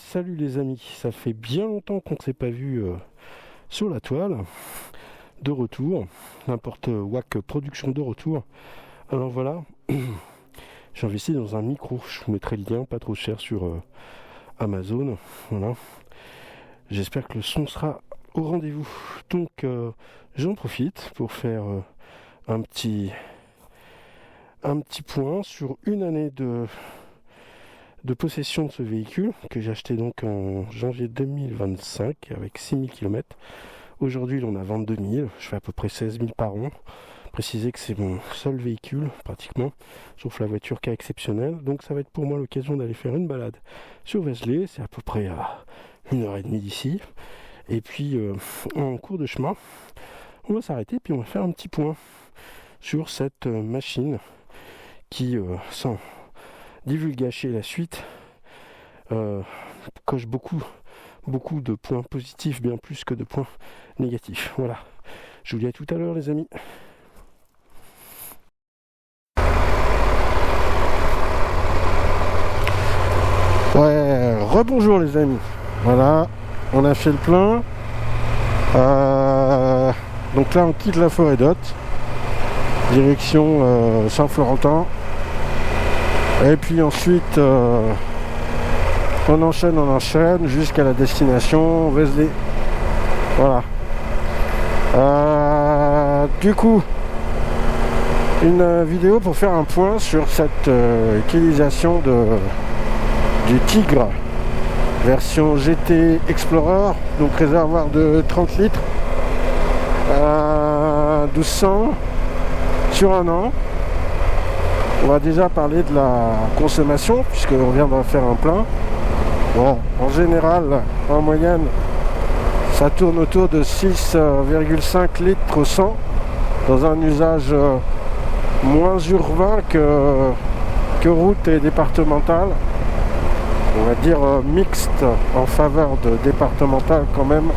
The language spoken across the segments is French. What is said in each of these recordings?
salut les amis, ça fait bien longtemps qu'on ne s'est pas vu sur la toile, de retour, n'importe WAC Production de retour. Alors voilà, j'ai investi dans un micro, je vous mettrai le lien, pas trop cher sur Amazon, voilà. J'espère que le son sera au rendez-vous. Donc j'en profite pour faire un petit point sur une année de possession de ce véhicule que j'ai acheté donc en janvier 2025 avec 6000 km. Aujourd'hui il en a 22 000, je fais à peu près 16 000 par an. Préciser que c'est mon seul véhicule pratiquement, sauf la voiture cas exceptionnelle. Donc ça va être pour moi l'occasion d'aller faire une balade sur Vézelay, c'est à peu près à 1h30 d'ici. Et puis en cours de chemin, on va s'arrêter puis on va faire un petit point sur cette machine qui, sans divulgacher la suite, coche beaucoup de points positifs, bien plus que de points négatifs. Voilà, je vous dis à tout à l'heure les amis. Ouais, rebonjour les amis. Voilà, on a fait le plein. Donc là on quitte la forêt d'Hôte, direction Saint-Florentin. Et puis ensuite on enchaîne jusqu'à la destination Vézelay. Voilà. Du coup, une vidéo pour faire un point sur cette utilisation du Tigre version GT Explorer, donc réservoir de 30 litres, 1200 sur un an. On va déjà parler de la consommation puisqu'on vient d'en faire un plein. Bon, en général, en moyenne, ça tourne autour de 6,5 litres au 100 dans un usage moins urbain que route et départemental. On va dire mixte en faveur de départemental quand même,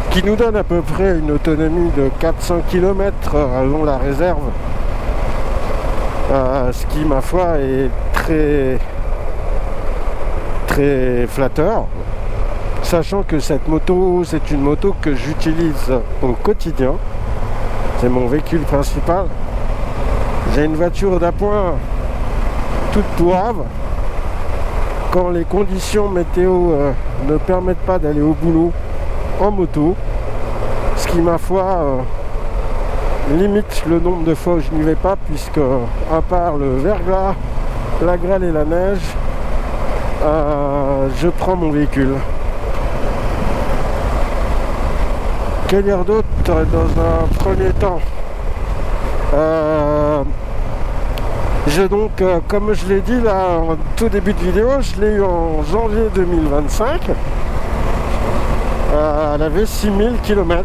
qui nous donne à peu près une autonomie de 400 km allant la réserve. Ce qui, ma foi, est très flatteur, sachant que cette moto, c'est une moto que j'utilise au quotidien. C'est mon véhicule principal. J'ai une voiture d'appoint toute pourrave. Quand les conditions météo ne permettent pas d'aller au boulot en moto, ce qui, ma foi, limite le nombre de fois où je n'y vais pas, puisque à part le verglas, la grêle et la neige, je prends mon véhicule. Que dire d'autre dans un premier temps? J'ai donc, comme je l'ai dit là en tout début de vidéo, je l'ai eu en janvier 2025. Elle avait 6000 km.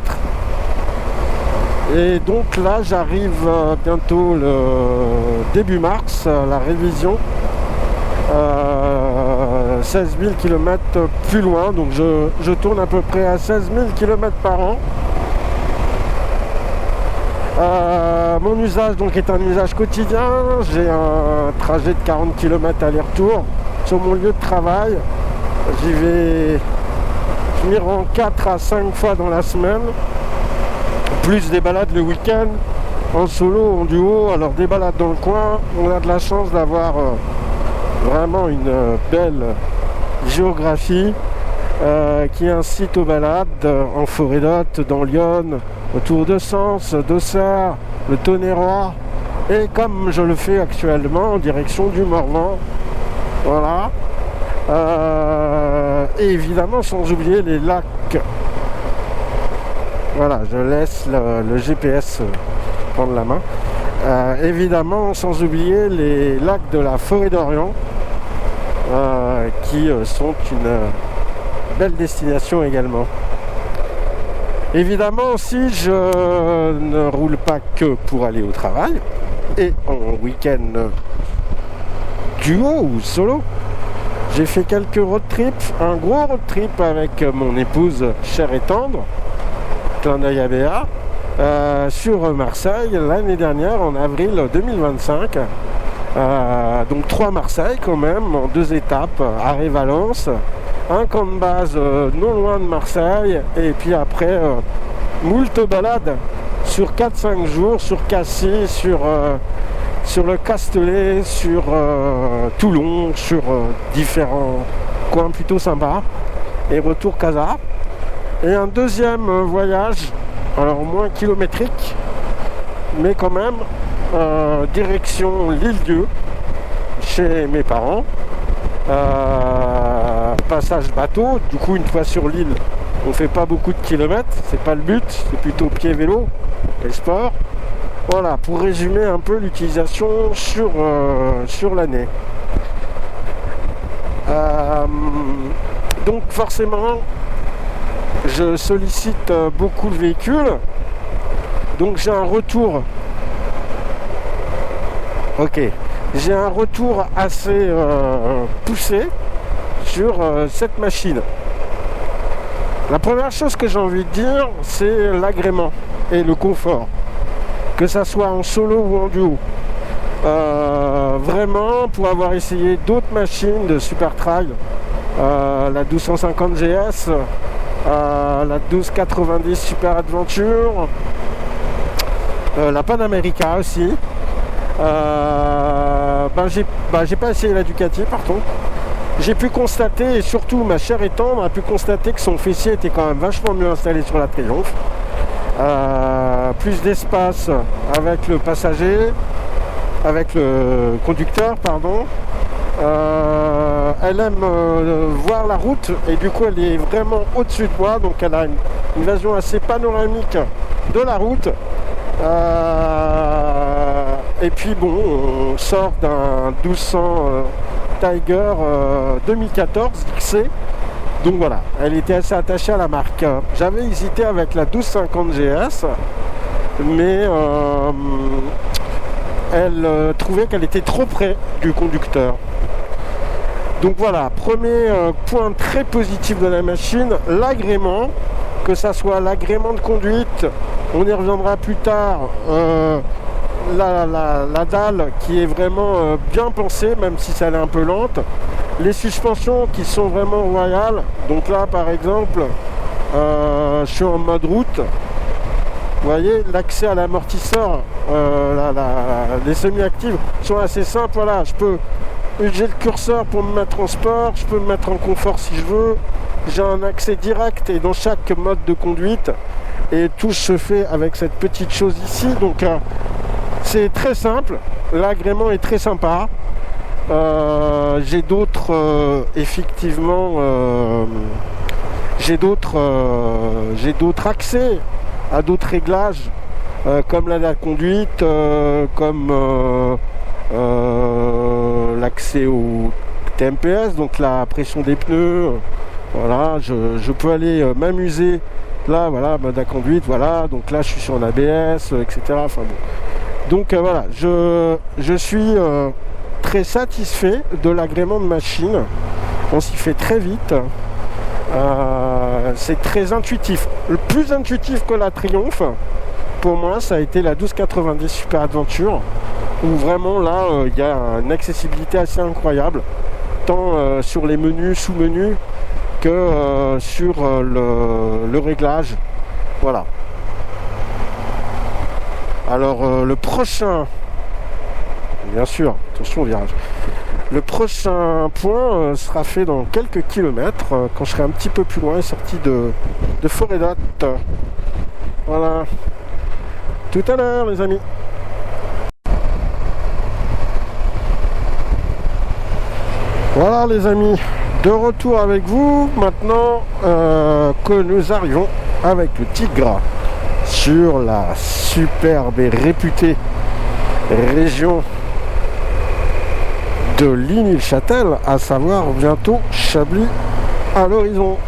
Et donc là j'arrive bientôt le début mars, la révision, 16 000 km plus loin, donc je tourne à peu près à 16 000 km par an. Mon usage donc est un usage quotidien, j'ai un trajet de 40 km aller-retour sur mon lieu de travail, je m'y rends 4 à 5 fois dans la semaine, plus des balades le week-end, en solo, en duo. Alors des balades dans le coin, on a de la chance d'avoir vraiment une belle géographie qui incite aux balades en forêt d'Hôte, dans l'Yonne, autour de Sens, d'Auxerre, le Tonnerrois, et comme je le fais actuellement en direction du Morvan. Voilà. Et évidemment sans oublier les lacs. Voilà, je laisse le GPS prendre la main. Évidemment, sans oublier les lacs de la forêt d'Orient, qui sont une belle destination également. Évidemment aussi, je ne roule pas que pour aller au travail, et en week-end duo ou solo. J'ai fait quelques road trips, un gros road trip avec mon épouse chère et tendre, clin d'œil à Béa, sur Marseille l'année dernière en avril 2025. Donc 3 Marseille quand même, en 2 étapes, Arrêt-Valence, un camp de base non loin de Marseille, et puis après moult balades sur 4-5 jours, sur Cassis, sur le Castellet, sur Toulon, sur différents coins plutôt sympas, et retour Casa. Et un deuxième voyage, alors moins kilométrique, mais quand même, direction l'Île-Dieu, chez mes parents. Passage bateau, du coup une fois sur l'île, on fait pas beaucoup de kilomètres, c'est pas le but, c'est plutôt pied-vélo et sport. Voilà, pour résumer un peu l'utilisation sur l'année. Donc forcément, je sollicite beaucoup le véhicule, donc j'ai un retour. Ok, j'ai un retour assez poussé sur cette machine. La première chose que j'ai envie de dire, c'est l'agrément et le confort, que ça soit en solo ou en duo. Vraiment, pour avoir essayé d'autres machines de super trail, la 1250 GS, la 1290 Super Adventure, la Panamérica aussi. J'ai pas essayé la Ducati par contre. J'ai pu constater, et surtout ma chère et tendre a pu constater que son fessier était quand même vachement mieux installé sur la Triumph. Plus d'espace avec le passager, avec le conducteur, pardon. Elle aime voir la route et du coup elle est vraiment au-dessus de moi, donc elle a une vision assez panoramique de la route. Et puis bon, on sort d'un 1200 Tiger 2014 XC. Donc voilà, elle était assez attachée à la marque. J'avais hésité avec la 1250 GS, mais elle trouvait qu'elle était trop près du conducteur. Donc voilà, premier point très positif de la machine, l'agrément, que ça soit l'agrément de conduite, on y reviendra plus tard, la dalle qui est vraiment bien pensée, même si ça est un peu lente, les suspensions qui sont vraiment royales. Donc là par exemple, je suis en mode route, vous voyez l'accès à l'amortisseur, les semi-actives sont assez simples. Voilà, j'ai le curseur pour me mettre en sport, je peux me mettre en confort si je veux, j'ai un accès direct et dans chaque mode de conduite, et tout se fait avec cette petite chose ici. Donc c'est très simple, l'agrément est très sympa. J'ai d'autres j'ai d'autres accès à d'autres réglages, comme la conduite, comme l'accès au TMPS, donc la pression des pneus. Voilà, je peux aller m'amuser. Là, voilà, mode à conduite, voilà. Donc là, je suis sur un ABS, etc. Enfin bon. Donc voilà, je suis très satisfait de l'agrément de machine. On s'y fait très vite. C'est très intuitif. Le plus intuitif que la Triumph, pour moi, ça a été la 1290 Super Adventure, où vraiment là, il y a une accessibilité assez incroyable, tant sur les menus, sous-menus, que sur le réglage. Voilà. Alors le prochain, bien sûr, attention au virage. Le prochain point sera fait dans quelques kilomètres, quand je serai un petit peu plus loin, sorti de Forêt-d'Haute. Voilà. Tout à l'heure, les amis. Voilà, les amis. De retour avec vous, maintenant que nous arrivons avec le Tigre sur la superbe et réputée région de Ligny-le-Châtel, à savoir bientôt Chablis à l'horizon.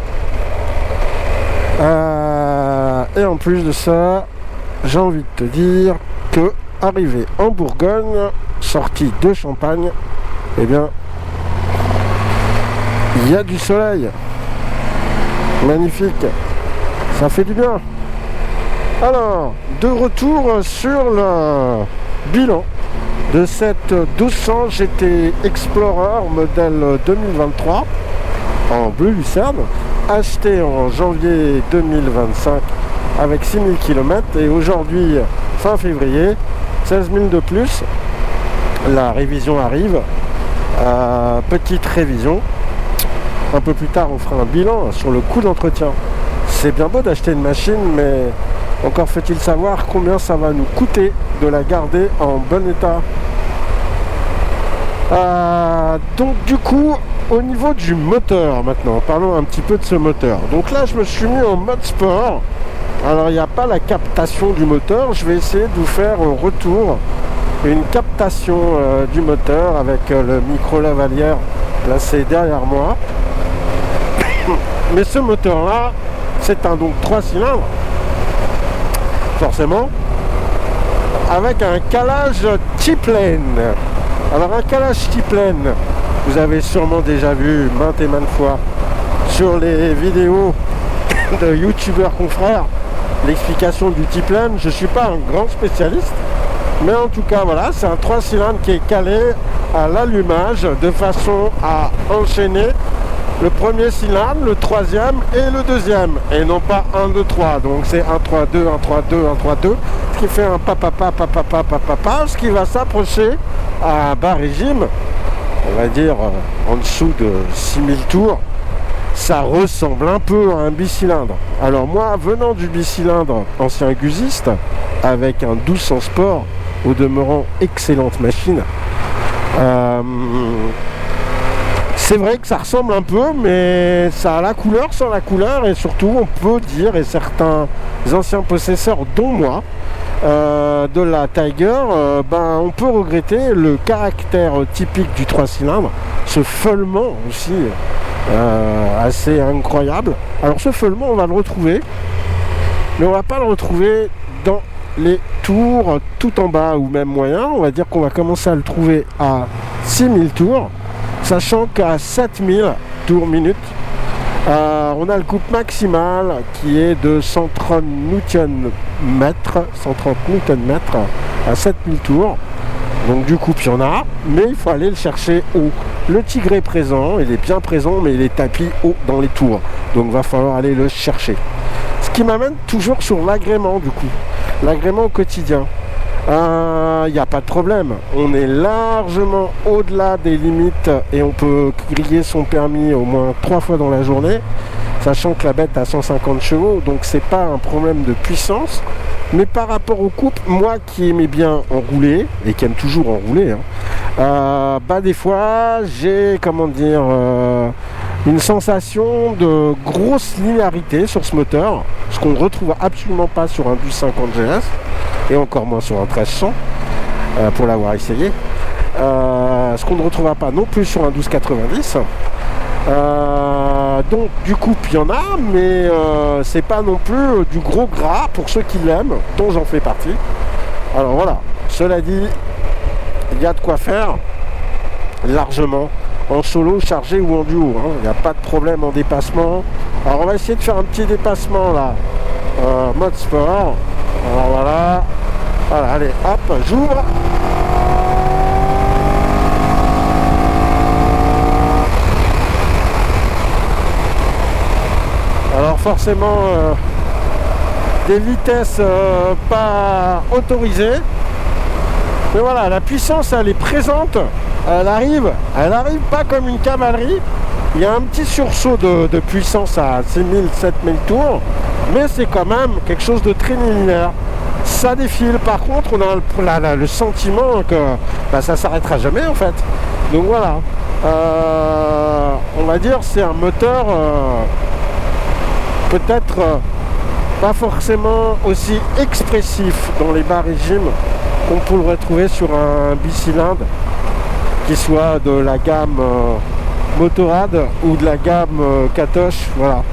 Et en plus de ça, j'ai envie de te dire que arrivé en Bourgogne, sortie de Champagne, eh bien il y a du soleil. Magnifique. Ça fait du bien. Alors, de retour sur le bilan de cette 1200 GT Explorer modèle 2023 en bleu lucerne, acheté en janvier 2025 avec 6000 km et aujourd'hui fin février 16 000 de plus. La révision arrive, petite révision. Un peu plus tard on fera un bilan sur le coût d'entretien. C'est bien beau d'acheter une machine, mais encore faut-il savoir combien ça va nous coûter de la garder en bon état. Donc du coup, au niveau du moteur maintenant, parlons un petit peu de ce moteur. Donc là je me suis mis en mode sport. Alors il n'y a pas la captation du moteur, je vais essayer de vous faire un retour, une captation du moteur avec le micro lavalière placé derrière moi. Mais ce moteur là, c'est un donc 3 cylindres, forcément, avec un calage T-Plane. Alors un calage T-Plane, vous avez sûrement déjà vu maintes et maintes fois sur les vidéos de youtubeurs confrères l'explication du T-Plane. Je ne suis pas un grand spécialiste, mais en tout cas voilà, c'est un 3 cylindres qui est calé à l'allumage de façon à enchaîner le premier cylindre, le troisième et le deuxième, et non pas 1, 2, 3. Donc c'est 1, 3, 2, 1, 3, 2, 1, 3, 2, ce qui fait un papa, ce qui va s'approcher à bas régime, on va dire en dessous de 6000 tours. Ça ressemble un peu à un bicylindre. Alors moi, venant du bicylindre ancien gusiste, avec un 1200 sport, au demeurant excellente machine, c'est vrai que ça ressemble un peu, mais ça a la couleur sans la couleur, et surtout on peut dire, et certains anciens possesseurs dont moi, de la Tiger, on peut regretter le caractère typique du 3 cylindres, ce feulement aussi assez incroyable. Alors ce feulement on va le retrouver, mais on va pas le retrouver dans les tours tout en bas ou même moyen. On va dire qu'on va commencer à le trouver à 6000 tours, sachant qu'à 7000 tours minute, on a le couple maximal qui est de 130 Nm à 7000 tours. Donc du coup il y en a, mais il faut aller le chercher haut. Le Tigre est présent, il est bien présent, mais il est tapis haut dans les tours. Donc il va falloir aller le chercher. Ce qui m'amène toujours sur l'agrément du coup. L'agrément au quotidien. Il n'y a pas de problème. On est largement au-delà des limites et on peut griller son permis au moins 3 fois dans la journée, sachant que la bête a 150 chevaux, donc c'est pas un problème de puissance. Mais par rapport au couple, moi qui aimais bien enrouler et qui aime toujours enrouler, des fois j'ai une sensation de grosse linéarité sur ce moteur, ce qu'on ne retrouve absolument pas sur un 1250 GS et encore moins sur un 1300 pour l'avoir essayé, ce qu'on ne retrouvera pas non plus sur un 1290. Donc du coup il y en a, mais c'est pas non plus du gros gras pour ceux qui l'aiment, dont j'en fais partie. Alors voilà, cela dit, il y a de quoi faire largement en solo, chargé ou en duo, il n'y a pas de problème en dépassement. Alors on va essayer de faire un petit dépassement là, mode sport. Alors voilà, allez hop, j'ouvre. Alors forcément des vitesses pas autorisées, mais voilà, la puissance elle est présente, elle arrive pas comme une cavalerie. Il y a un petit sursaut de puissance à 6000, 7000 tours, mais c'est quand même quelque chose de très linéaire. Ça défile, par contre on a le sentiment que ça s'arrêtera jamais en fait. Donc voilà, on va dire c'est un moteur peut-être pas forcément aussi expressif dans les bas régimes qu'on peut le retrouver sur un bicylindre qui soit de la gamme Motorrad ou de la gamme Katoche. Voilà.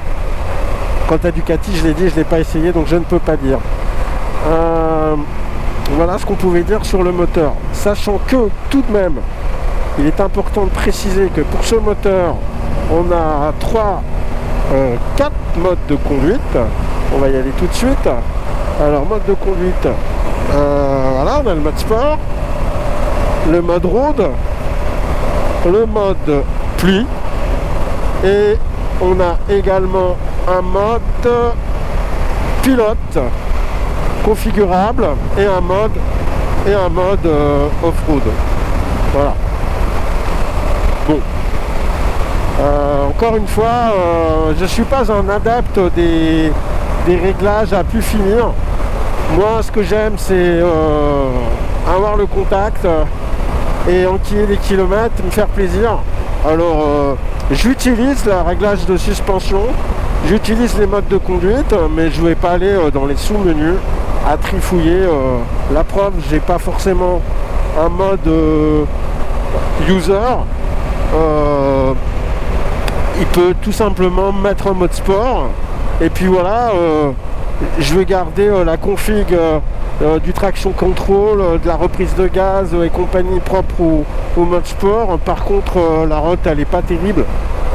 Quant à Ducati, je l'ai dit, je ne l'ai pas essayé, donc je ne peux pas dire. Voilà ce qu'on pouvait dire sur le moteur, sachant que tout de même il est important de préciser que pour ce moteur on a 4 modes de conduite. On va y aller tout de suite. Alors mode de conduite, voilà, on a le mode sport, le mode road, le mode pluie, et on a également un mode pilote configurable et un mode off-road. Voilà. Bon. Encore une fois, je suis pas un adepte des réglages à plus finir. Moi, ce que j'aime, c'est avoir le contact et enquiller les kilomètres, me faire plaisir. Alors, j'utilise le réglage de suspension, j'utilise les modes de conduite, mais je ne vais pas aller dans les sous-menus à trifouiller. La preuve, j'ai pas forcément un mode user. Il peut tout simplement mettre en mode sport, et puis voilà, je vais garder la config du traction control, de la reprise de gaz et compagnie propre au mode sport. Par contre, la route elle est pas terrible,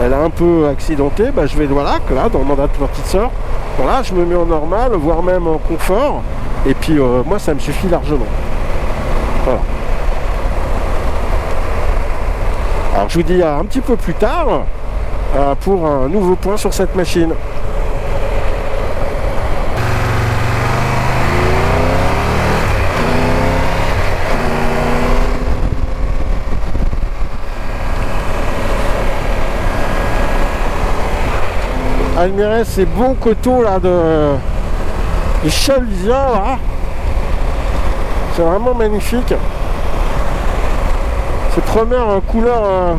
elle est un peu accidentée. Je vais là dans le mandat de amortisseur, voilà, je me mets en normal, voire même en confort, et puis moi ça me suffit largement. Voilà. Alors je vous dis un petit peu plus tard pour un nouveau point sur cette machine. Admirez ces beaux coteaux là de Chaluzien là. C'est vraiment magnifique. Cette première couleur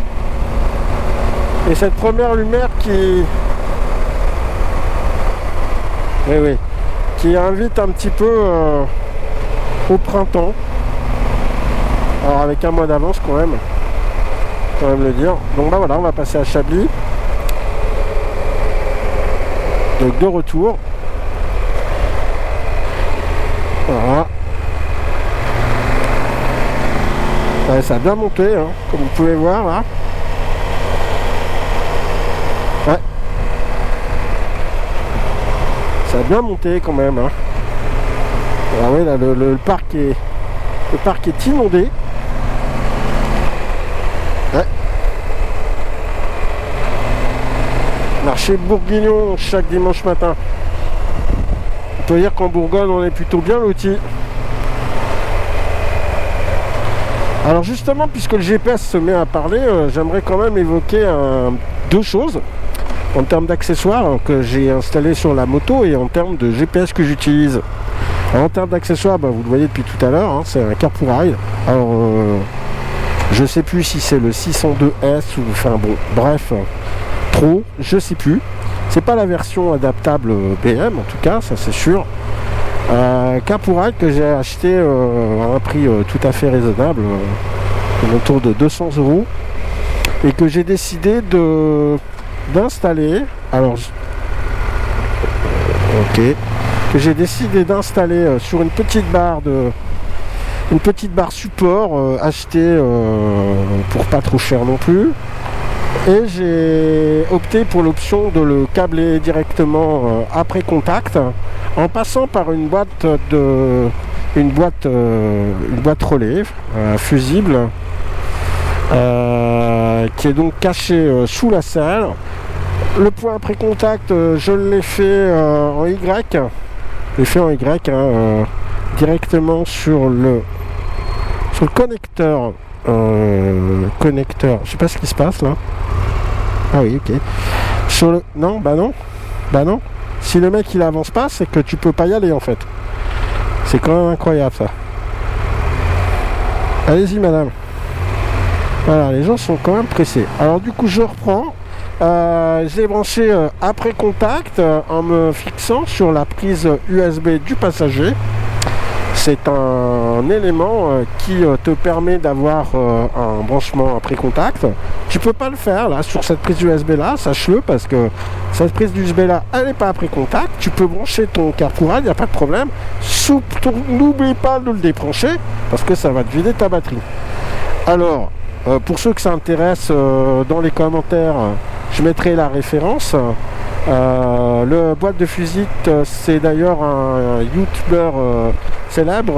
et cette première lumière qui invite un petit peu au printemps. Alors avec un mois d'avance quand même le dire. Donc voilà, on va passer à Chablis. Donc de retour. Voilà. Ouais, ça a bien monté, hein, comme vous pouvez voir là. Ouais. Ça a bien monté quand même. Hein. Ah ouais, là, le parc est inondé. Ouais. Marché bourguignon chaque dimanche matin. On peut dire qu'en Bourgogne on est plutôt bien lotis. Alors justement, puisque le GPS se met à parler, j'aimerais quand même évoquer deux choses en termes d'accessoires que j'ai installés sur la moto et en termes de GPS que j'utilise. Alors, en termes d'accessoires, vous le voyez depuis tout à l'heure, hein, c'est un Car4Ride. Alors je sais plus si c'est le 602S ou enfin bon, bref, Pro, je sais plus. C'est pas la version adaptable BM en tout cas, ça c'est sûr. Car4Ride que j'ai acheté à un prix tout à fait raisonnable, autour de 200 €, et que j'ai décidé d'installer. Alors, ok, que j'ai décidé d'installer sur une petite barre support achetée pour pas trop cher non plus. Et j'ai opté pour l'option de le câbler directement après contact, en passant par une boîte relais fusible qui est donc cachée sous la selle. Le point après contact, je l'ai fait en Y. Je l'ai fait en Y directement sur le connecteur. Je sais pas ce qui se passe là. Ah oui, ok. Sur le. Non. Si le mec il avance pas, c'est que tu peux pas y aller en fait. C'est quand même incroyable ça. Allez-y madame. Voilà, les gens sont quand même pressés. Alors du coup je reprends. Je l'ai branché après contact en me fixant sur la prise USB du passager. C'est un élément qui te permet d'avoir un branchement après contact. Tu peux pas le faire là sur cette prise USB là, sache-le, parce que cette prise USB là, elle n'est pas après contact. Tu peux brancher ton Car4Ride, il n'y a pas de problème. N'oublie pas de le débrancher parce que ça va te vider ta batterie. Alors, pour ceux que ça intéresse, dans les commentaires, je mettrai la référence. Le boîte de fusil, c'est d'ailleurs un youtubeur célèbre,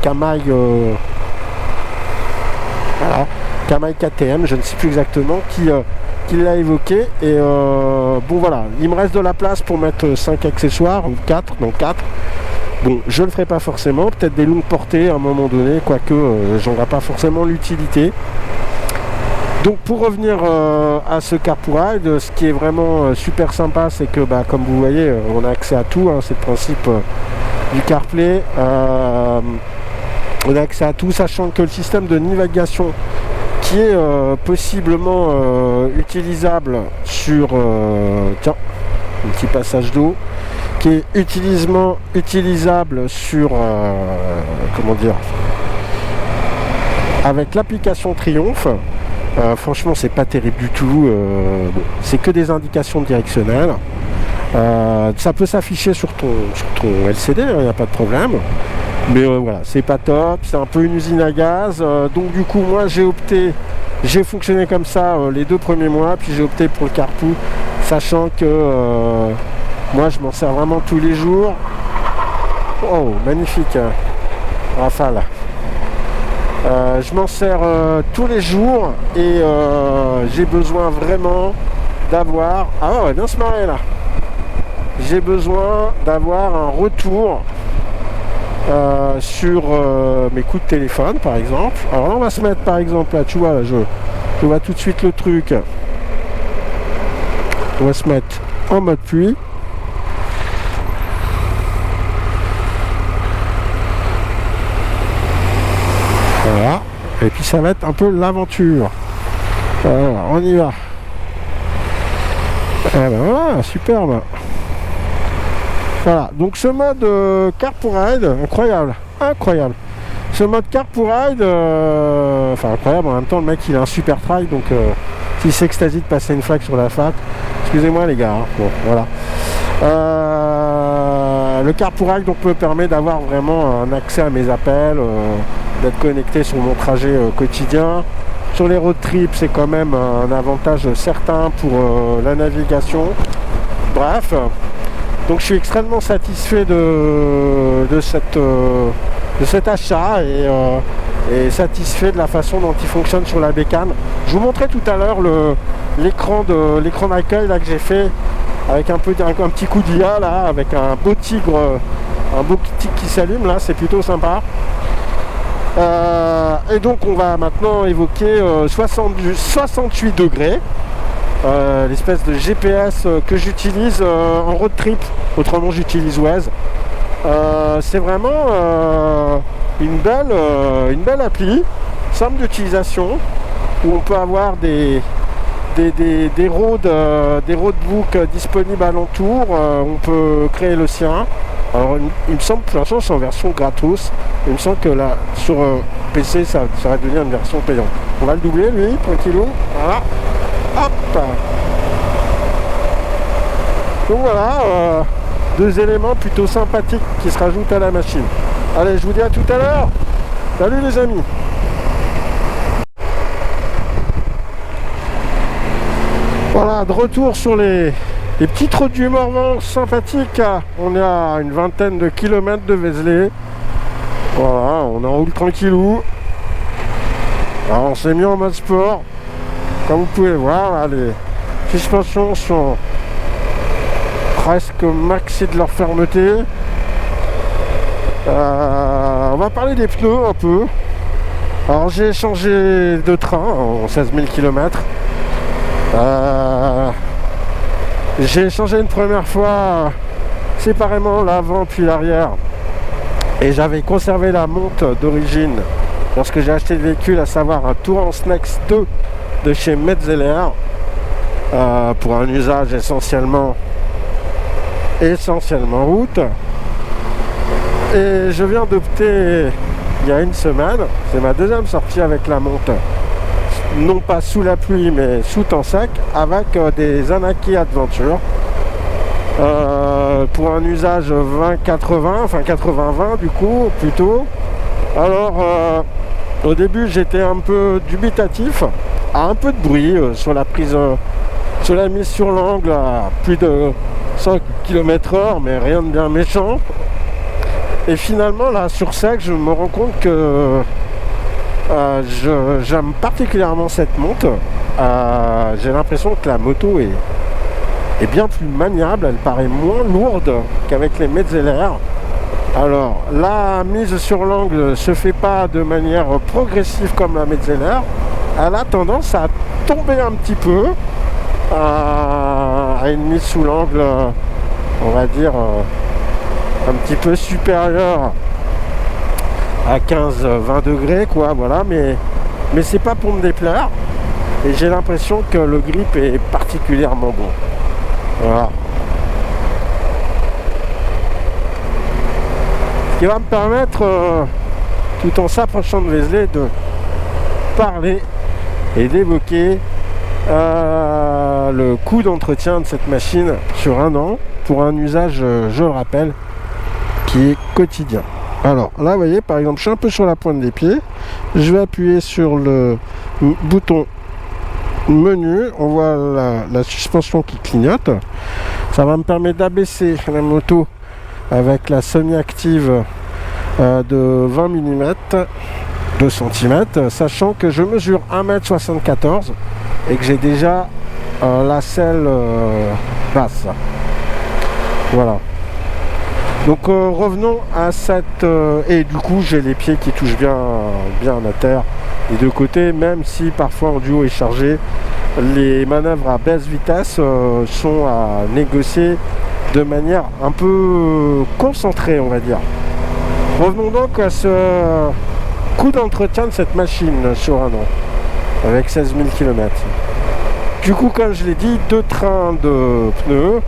Kamaï Voilà, Kamaï KTM, je ne sais plus exactement qui l'a évoqué. Et bon voilà, il me reste de la place pour mettre 5 accessoires, ou 4, donc 4. Bon, je ne le ferai pas forcément, peut-être des longues portées à un moment donné, quoique j'en vois pas forcément l'utilité. Donc pour revenir à ce Carpouride, ce qui est vraiment super sympa, c'est que comme vous voyez, on a accès à tout, hein, c'est le principe du CarPlay. On a accès à tout, sachant que le système de navigation qui est possiblement utilisable sur tiens, un petit passage d'eau, qui est utilisable sur comment dire, avec l'application Triumph. Franchement, c'est pas terrible du tout. Bon, c'est que des indications directionnelles. Ça peut s'afficher sur ton LCD, il n'y a pas de problème. Mais voilà, c'est pas top. C'est un peu une usine à gaz. Donc du coup, moi, j'ai fonctionné comme ça les 2 premiers mois. Puis j'ai opté pour le Carpool, sachant que moi, je m'en sers vraiment tous les jours. Oh, magnifique, Rafale. Je m'en sers tous les jours et j'ai besoin vraiment d'avoir... Ah ouais, bien se marrer là. J'ai besoin d'avoir un retour sur mes coups de téléphone par exemple. Alors là on va se mettre par exemple là, tu vois, là, je vois tout de suite le truc. On va se mettre en mode pluie. Voilà. Et puis ça va être un peu l'aventure. Alors, on y va. Et ben voilà, superbe. Voilà, donc ce mode Carpouride, incroyable. Ce mode Carpouride, enfin incroyable, en même temps le mec il a un super trail, donc s'il s'extasie de passer une flaque sur la fac, excusez-moi les gars, hein. Bon voilà. Le Carpouride donc me permet d'avoir vraiment un accès à mes appels, d'être connecté sur mon trajet quotidien. Sur les road trips, c'est quand même un avantage certain pour la navigation. Bref, donc je suis extrêmement satisfait de cet achat et satisfait de la façon dont il fonctionne sur la bécane. Je vous montrais tout à l'heure l'écran d'accueil là que j'ai fait avec un petit coup d'IA là, avec un beau tigre qui s'allume là, c'est plutôt sympa. Et donc on va maintenant évoquer 68 degrés, l'espèce de GPS que j'utilise en road trip, autrement j'utilise Waze. C'est vraiment une belle appli, simple d'utilisation, où on peut avoir des roadbooks disponibles alentour, on peut créer le sien. Alors il me semble que pour l'instant c'est en version gratos. Il me semble que là sur PC ça va devenir une version payante. On va le doubler lui, tranquillou. Voilà. Hop. Donc voilà, 2 éléments plutôt sympathiques qui se rajoutent à la machine. Allez, je vous dis à tout à l'heure. Salut les amis. Voilà, de retour sur les petites routes du Morvan sympathiques. On est à une vingtaine de kilomètres de Vézelay. Voilà, on enroule tranquillou. Alors on s'est mis en mode sport. Comme vous pouvez voir, là, les suspensions sont presque maxi de leur fermeté. On va parler des pneus un peu. Alors j'ai changé de train en 16 000 km. J'ai changé une première fois séparément l'avant puis l'arrière et j'avais conservé la monte d'origine lorsque j'ai acheté le véhicule, à savoir un Tourance Next 2 de chez Metzeler, pour un usage essentiellement route. Et je viens d'opter il y a une semaine, c'est ma deuxième sortie avec la monte, non pas sous la pluie mais sous temps sec, avec des Anaki Adventure pour un usage 20-80, enfin 80-20 du coup plutôt. Alors au début j'étais un peu dubitatif, à un peu de bruit sur la prise, sur la mise sur l'angle à plus de 100 km/h, mais rien de bien méchant. Et finalement là sur sec je me rends compte que J'aime particulièrement cette monte. J'ai l'impression que la moto est bien plus maniable, elle paraît moins lourde qu'avec les Metzeler. Alors la mise sur l'angle se fait pas de manière progressive comme la Metzeler, elle a tendance à tomber un petit peu à une mise sous l'angle, on va dire un petit peu supérieure à 15-20 degrés quoi, voilà, mais c'est pas pour me déplaire et j'ai l'impression que le grip est particulièrement bon. Voilà. Ce qui va me permettre, tout en s'approchant de Vézelay, de parler et d'évoquer le coût d'entretien de cette machine sur un an pour un usage, je le rappelle, qui est quotidien. Alors là, vous voyez, par exemple, je suis un peu sur la pointe des pieds, je vais appuyer sur le bouton menu, on voit la suspension qui clignote. Ça va me permettre d'abaisser la moto avec la semi-active de 20 mm, 2 cm, sachant que je mesure 1,74 m et que j'ai déjà la selle basse. Voilà. Donc revenons à cette... et du coup j'ai les pieds qui touchent bien à terre des deux côtés, même si parfois en duo est chargé, les manœuvres à basse vitesse sont à négocier de manière un peu concentrée, on va dire. Revenons donc à ce coût d'entretien de cette machine sur un an, avec 16 000 km. Du coup, comme je l'ai dit, 2 trains de pneus.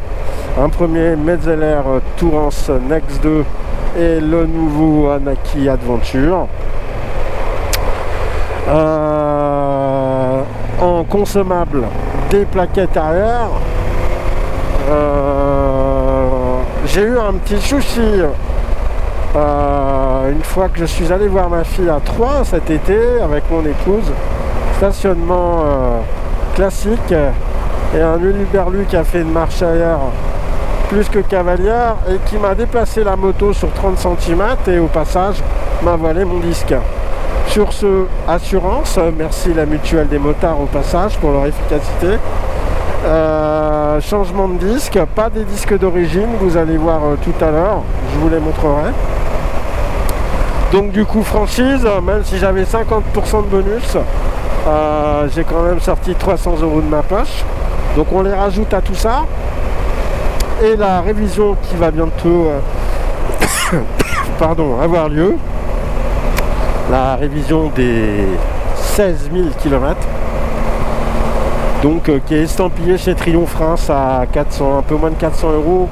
Un premier Metzeler Tourance Next 2 et le nouveau Anaki Adventure. En consommable, des plaquettes arrière. J'ai eu un petit souci une fois que je suis allé voir ma fille à Troyes cet été avec mon épouse. Stationnement classique et un huluberlu qui a fait une marche arrière plus que cavalière et qui m'a déplacé la moto sur 30 cm et au passage m'a volé mon disque. Sur ce, assurance, merci la mutuelle des motards au passage pour leur efficacité. Changement de disque, pas des disques d'origine, vous allez voir tout à l'heure, je vous les montrerai. Donc du coup franchise, même si j'avais 50% de bonus, j'ai quand même sorti 300 € de ma poche. Donc on les rajoute à tout ça. Et la révision qui va bientôt avoir lieu, la révision des 16 000 km, donc qui est estampillée chez Triomphe Reims à 400, un peu moins de 400 €.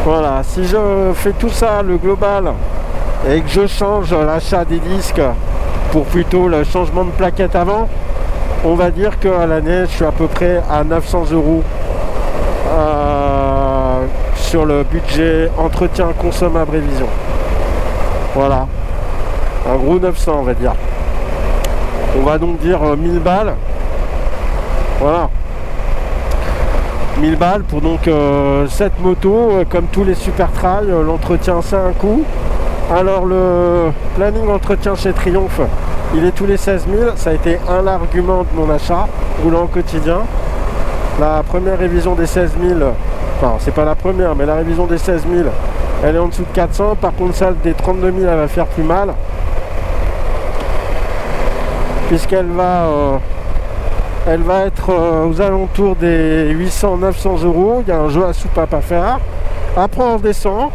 Voilà, si je fais tout ça, le global, et que je change l'achat des disques pour plutôt le changement de plaquette avant, on va dire qu'à l'année je suis à peu près à 900 € sur le budget entretien consommable révision. Voilà, un gros 900 on va dire. On va donc dire 1000 balles. Voilà, 1000 balles pour donc cette moto. Comme tous les super trail, l'entretien c'est un coût. Alors le planning entretien chez Triomphe, il est tous les 16 000. Ça a été un argument de mon achat roulant au quotidien. La première révision des 16 000, enfin c'est pas la première, mais la révision des 16 000, elle est en dessous de 400. Par contre celle des 32 000, elle va faire plus mal, puisqu'elle va être aux alentours des 800-900 €. Il y a un jeu à soupape à faire. Après on redescend.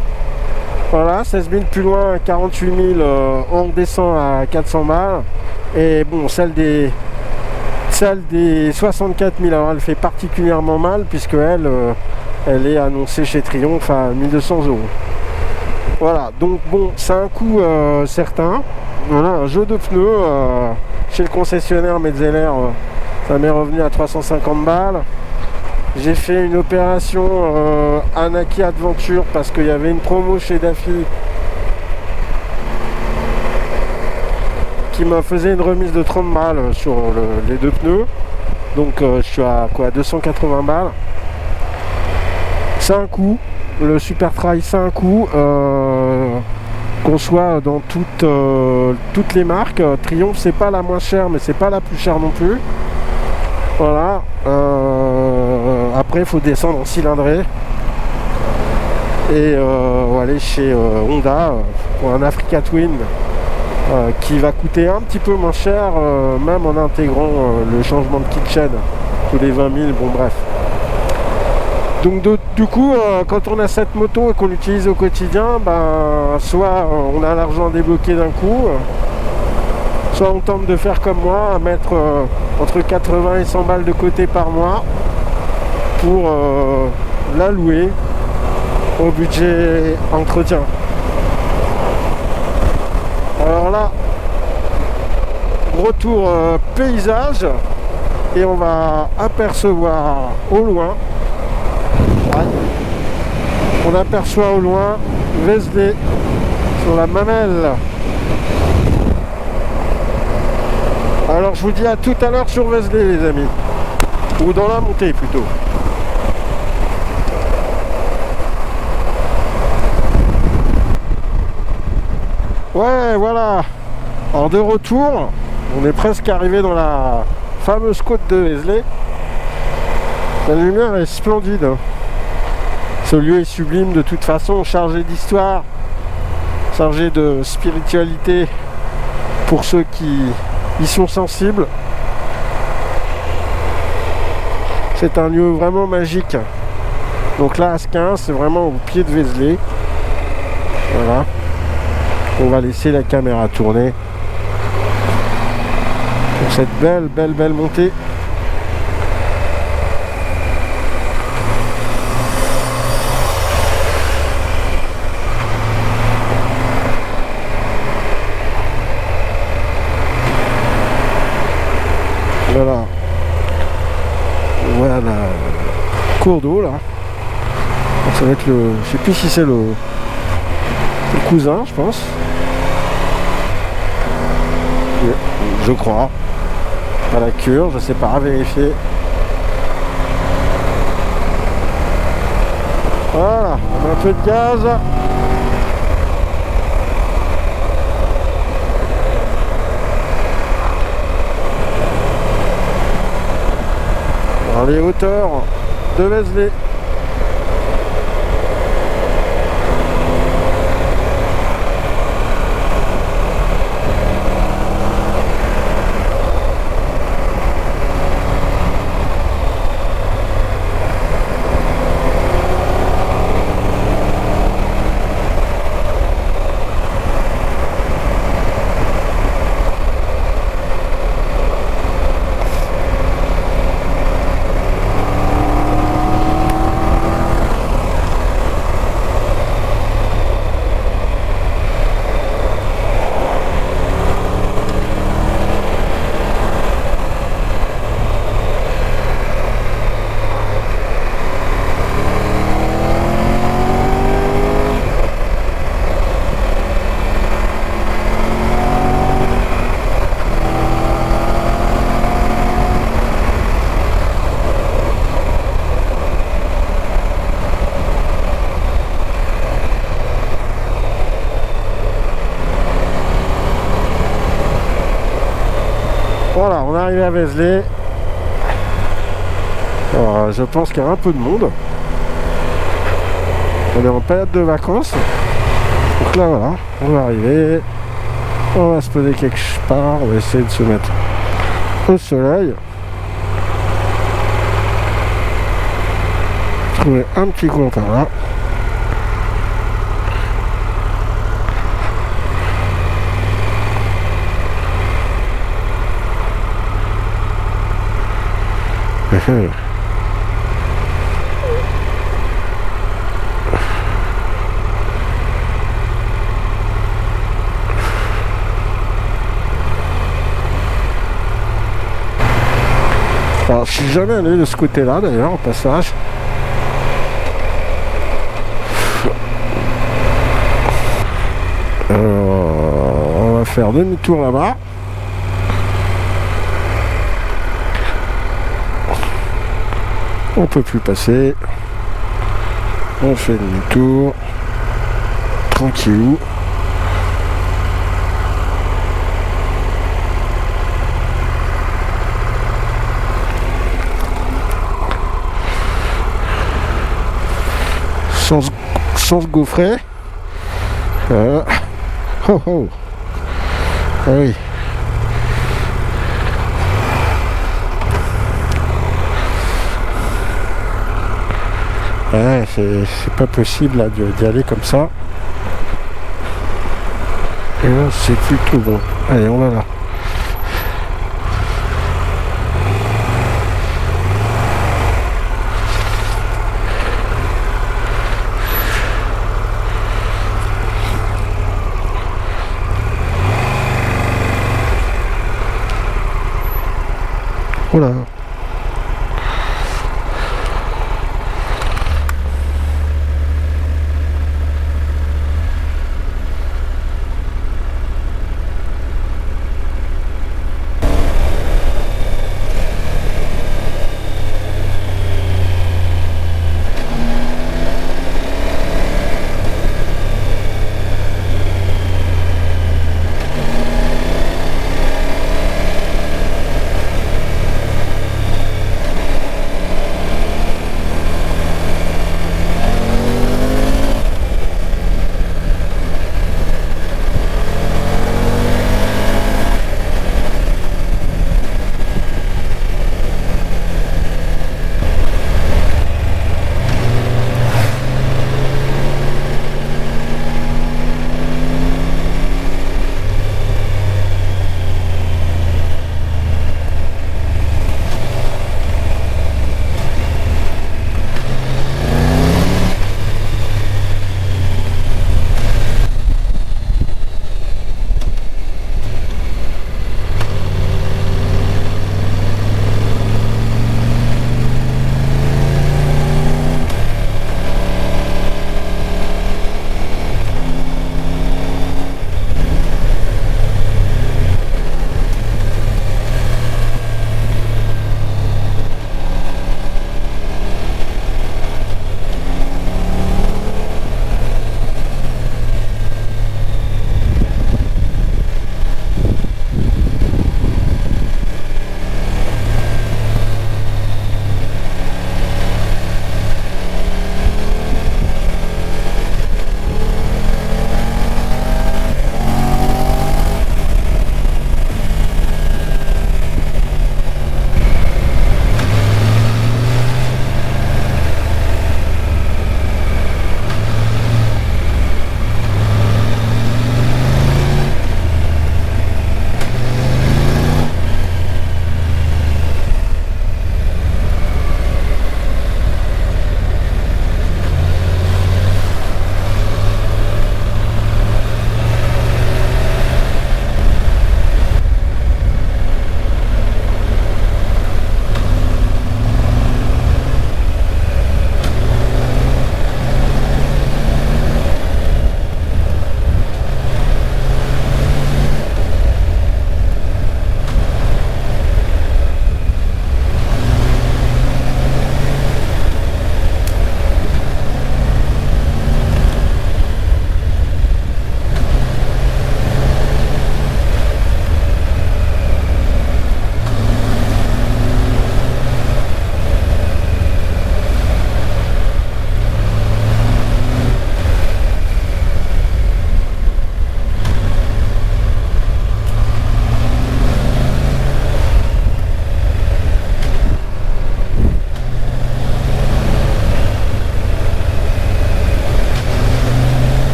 Voilà, 16 000 plus loin, 48 000, on redescend à 400 balles. Et bon, celle des 64 000, alors elle fait particulièrement mal, puisque elle est annoncée chez Triomphe à 1200 €. Voilà, donc bon, c'est un coût certain. Voilà, un jeu de pneus chez le concessionnaire Metzeler, ça m'est revenu à 350 balles. J'ai fait une opération Anaki Adventure parce qu'il y avait une promo chez Daffy qui me faisait une remise de 30 balles sur les deux pneus. Donc je suis à quoi, 280 balles. C'est un coût. Le Super Trail c'est un coût. qu'on soit dans toutes les marques. Triumph, c'est pas la moins chère, mais c'est pas la plus chère non plus. Voilà. Après, il faut descendre en cylindrée. Et on va aller chez Honda pour un Africa Twin qui va coûter un petit peu moins cher, même en intégrant le changement de kitchen tous les 20 000. Bon, bref. Donc du coup, quand on a cette moto et qu'on l'utilise au quotidien, soit on a l'argent débloqué d'un coup, soit on tente de faire comme moi, à mettre entre 80 et 100 balles de côté par mois pour la louer au budget entretien. Alors là, retour paysage, et on va apercevoir au loin, on aperçoit au loin Vézelay sur la Mamelle. Alors je vous dis à tout à l'heure sur Vézelay, les amis, ou dans la montée plutôt. Ouais, voilà. Alors de retour, on est presque arrivé dans la fameuse côte de Vézelay. La lumière est splendide. Ce lieu est sublime de toute façon, chargé d'histoire, chargé de spiritualité pour ceux qui y sont sensibles. C'est un lieu vraiment magique. Donc là, Asquin, c'est vraiment au pied de Vézelay. Voilà. On va laisser la caméra tourner pour cette belle montée. Voilà. Voilà le cours d'eau là. Donc ça va être le. Je sais plus si c'est le cousin, je pense. Je crois. À la cure, je sais pas, à vérifier. Voilà, on met un peu de gaz. Dans les hauteurs de Vézelay. Voilà, on est arrivé à Vézelay. Alors, je pense qu'il y a un peu de monde. On est en période de vacances. Donc là, voilà, on va arriver. On va se poser quelque part. On va essayer de se mettre au soleil. Trouver un petit coin par là. Alors, je suis jamais allé de ce côté-là d'ailleurs, au passage. On va faire demi-tour là-bas. On peut plus passer. On fait demi-tour. Tranquillou. sans se gaufrer. Oh oh. Ah oui. Ouais, c'est pas possible là d'y aller comme ça. Et là c'est plutôt bon. Allez, on va là. Voilà.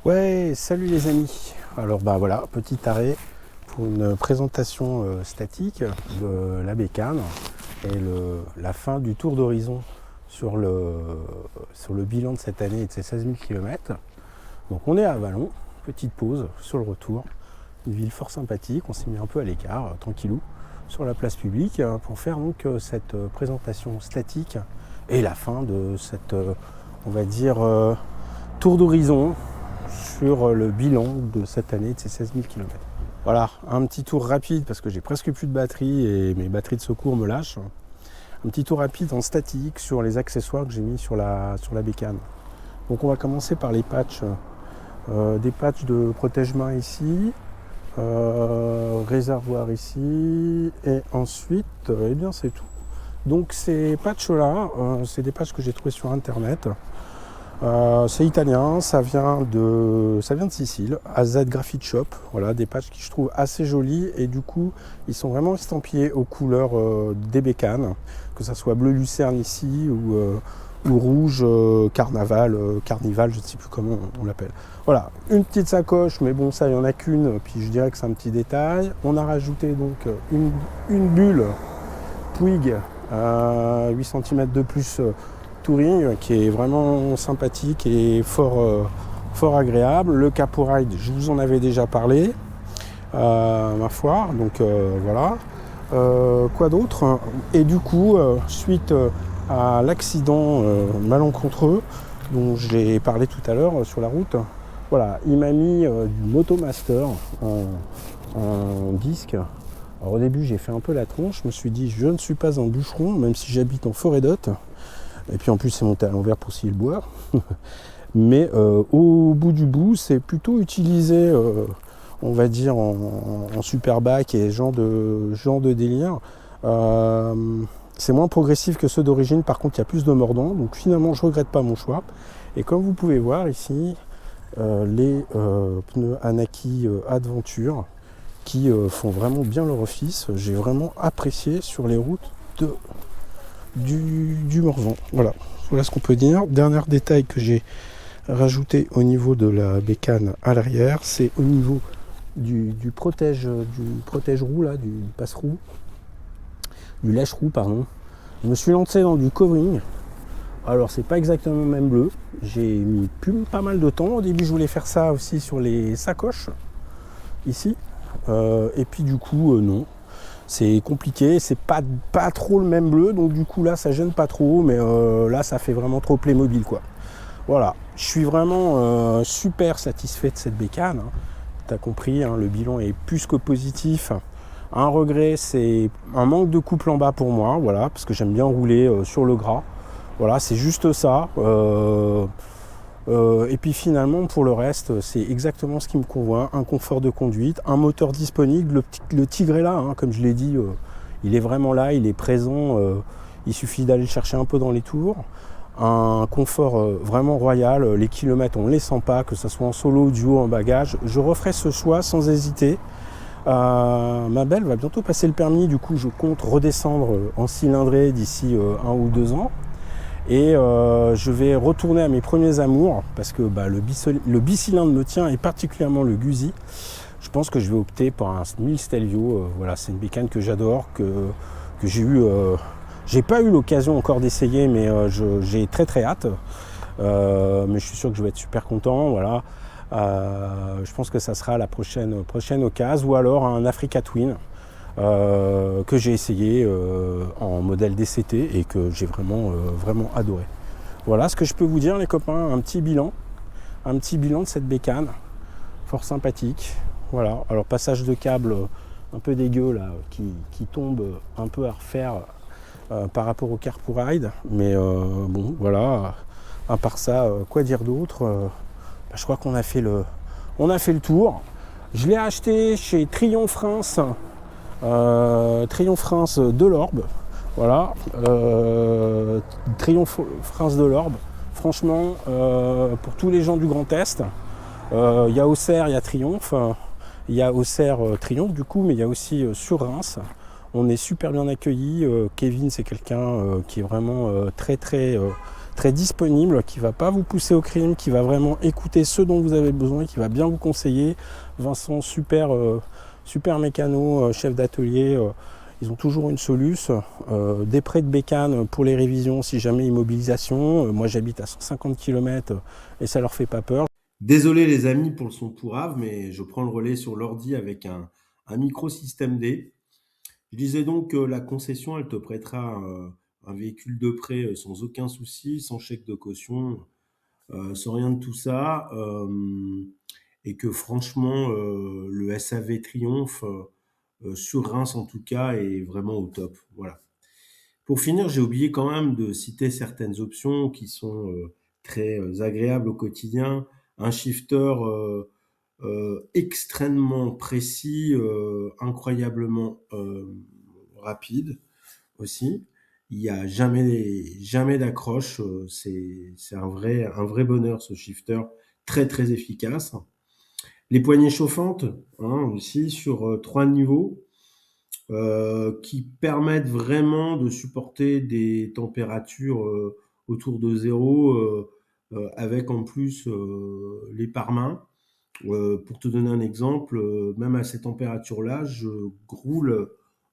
Ouais, salut les amis. Alors bah voilà, petit arrêt pour une présentation statique de la bécane et la fin du tour d'horizon sur le bilan de cette année et de ces 16 000 km. Donc on est à Vallon, petite pause sur le retour, une ville fort sympathique, on s'est mis un peu à l'écart, tranquillou, sur la place publique pour faire donc cette présentation statique et la fin de cette, on va dire, tour d'horizon sur le bilan de cette année de ces 16 000 km. Voilà, un petit tour rapide parce que j'ai presque plus de batterie et mes batteries de secours me lâchent. Un petit tour rapide en statique sur les accessoires que j'ai mis sur la bécane. Donc on va commencer par les patchs. Des patchs de protège-main ici, réservoir ici, et ensuite, eh bien c'est tout. Donc ces patchs-là, c'est des patchs que j'ai trouvés sur internet. C'est italien, ça vient de Sicile, AZ Graphite Shop. Voilà, des patchs qui je trouve assez jolis et du coup ils sont vraiment estampillés aux couleurs des bécanes, que ça soit bleu lucerne ici ou rouge carnival, je ne sais plus comment on l'appelle. Voilà, une petite sacoche, mais bon ça il n'y en a qu'une, puis je dirais que c'est un petit détail. On a rajouté donc une bulle Puig 8 cm de plus touring qui est vraiment sympathique et fort agréable. Le Caporide, je vous en avais déjà parlé, ma foi, donc voilà. Quoi d'autre? Et du coup, suite à l'accident malencontreux dont j'ai parlé tout à l'heure sur la route, voilà, il m'a mis du Motomaster en disque. Alors au début j'ai fait un peu la tronche, je me suis dit je ne suis pas un bûcheron, même si j'habite en forêt d'Hôte. Et puis en plus c'est monté à l'envers pour scier le bois. Mais au bout du bout, c'est plutôt utilisé, on va dire, en superbac et genre de délire. C'est moins progressif que ceux d'origine, par contre il y a plus de mordants. Donc finalement je ne regrette pas mon choix. Et comme vous pouvez voir ici, les pneus Anaki Adventure qui font vraiment bien leur office. J'ai vraiment apprécié sur les routes du Morvan. Voilà ce qu'on peut dire. Dernier détail que j'ai rajouté au niveau de la bécane à l'arrière, c'est au niveau du protège-roue, là, du passe-roue, du lèche-roue, pardon. Je me suis lancé dans du covering. Alors c'est pas exactement le même bleu. J'ai mis pas mal de temps. Au début je voulais faire ça aussi sur les sacoches, ici. Et puis du coup non. C'est compliqué, c'est pas trop le même bleu, donc du coup là ça gêne pas trop, mais là ça fait vraiment trop Playmobil quoi. Voilà, je suis vraiment super satisfait de cette bécane, hein. T'as compris, hein, le bilan est plus que positif. Un regret, c'est un manque de couple en bas pour moi, voilà, parce que j'aime bien rouler sur le gras. Voilà, c'est juste ça. Et puis finalement, pour le reste, c'est exactement ce qui me convient. Un confort de conduite, un moteur disponible. Le Tigre est là, hein, comme je l'ai dit, il est vraiment là, il est présent. Il suffit d'aller le chercher un peu dans les tours. Un confort vraiment royal. Les kilomètres, on ne les sent pas, que ce soit en solo, duo, en bagage. Je referai ce choix sans hésiter. Ma belle va bientôt passer le permis, du coup je compte redescendre en cylindrée d'ici 1 ou 2 ans. Et je vais retourner à mes premiers amours parce que le bicylindre me tient et particulièrement le Guzzi. Je pense que je vais opter pour un 1000 Stelvio. Voilà, c'est une bécane que j'adore, que j'ai eu. J'ai pas eu l'occasion encore d'essayer, mais j'ai très hâte. Mais je suis sûr que je vais être super content. Voilà. Je pense que ça sera la prochaine occasion, ou alors un Africa Twin. Que j'ai essayé en modèle DCT et que j'ai vraiment adoré. Voilà ce que je peux vous dire les copains, un petit bilan de cette bécane, fort sympathique. Voilà, alors passage de câble un peu dégueu là, qui tombe un peu à refaire par rapport au Caporide, mais bon voilà, à part ça, quoi dire d'autre, je crois qu'on a fait le tour. Je l'ai acheté chez Triomphe Reims. Triomphe Reims de l'Orbe, voilà, Triomphe Reims de l'Orbe, franchement, pour tous les gens du Grand Est, il y a Auxerre, il y a Triomphe, il y a Auxerre Triomphe du coup, mais il y a aussi sur Reims, on est super bien accueillis. Kevin c'est quelqu'un qui est vraiment très très disponible, qui va pas vous pousser au crime, qui va vraiment écouter ce dont vous avez besoin, qui va bien vous conseiller. Vincent, super mécano, chef d'atelier. Ils ont toujours une soluce, des prêts de bécane pour les révisions si jamais immobilisation. Moi j'habite à 150 km et ça leur fait pas peur. Désolé les amis pour le son pourrave, mais je prends le relais sur l'ordi avec un micro système D. Je disais donc que la concession, elle te prêtera un véhicule de prêt sans aucun souci, sans chèque de caution, sans rien de tout ça. Et que franchement, le SAV Triumph, sur Reims en tout cas, est vraiment au top. Voilà. Pour finir, j'ai oublié quand même de citer certaines options qui sont très agréables au quotidien. Un shifter extrêmement précis, incroyablement rapide aussi. Il n'y a jamais d'accroche. C'est un vrai bonheur ce shifter, très très efficace. Les poignées chauffantes, hein, aussi sur 3 niveaux, qui permettent vraiment de supporter des températures autour de zéro, avec en plus les pare-mains. Pour te donner un exemple, même à ces températures-là, je roule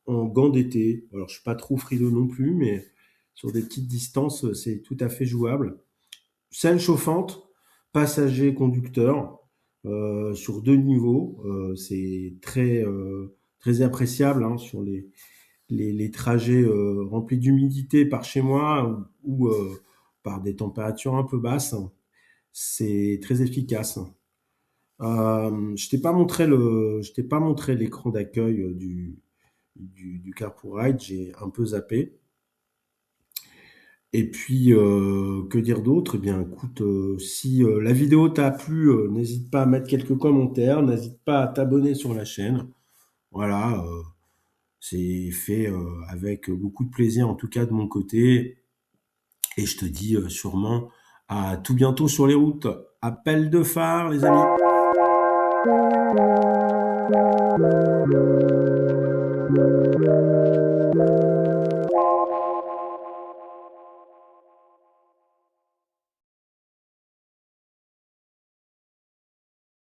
en gants d'été. Alors, je suis pas trop frileux non plus, mais sur des petites distances, c'est tout à fait jouable. Selle chauffante, passager conducteur, sur 2 niveaux. C'est très appréciable, hein, sur les trajets remplis d'humidité par chez moi ou par des températures un peu basses. C'est très efficace. Je t'ai pas montré l'écran d'accueil du Carpool-Ride, j'ai un peu zappé. Et puis, que dire d'autre? Eh bien, écoute, si la vidéo t'a plu, n'hésite pas à mettre quelques commentaires, n'hésite pas à t'abonner sur la chaîne. Voilà, c'est fait avec beaucoup de plaisir, en tout cas de mon côté. Et je te dis sûrement à tout bientôt sur les routes. Appel de phare, les amis.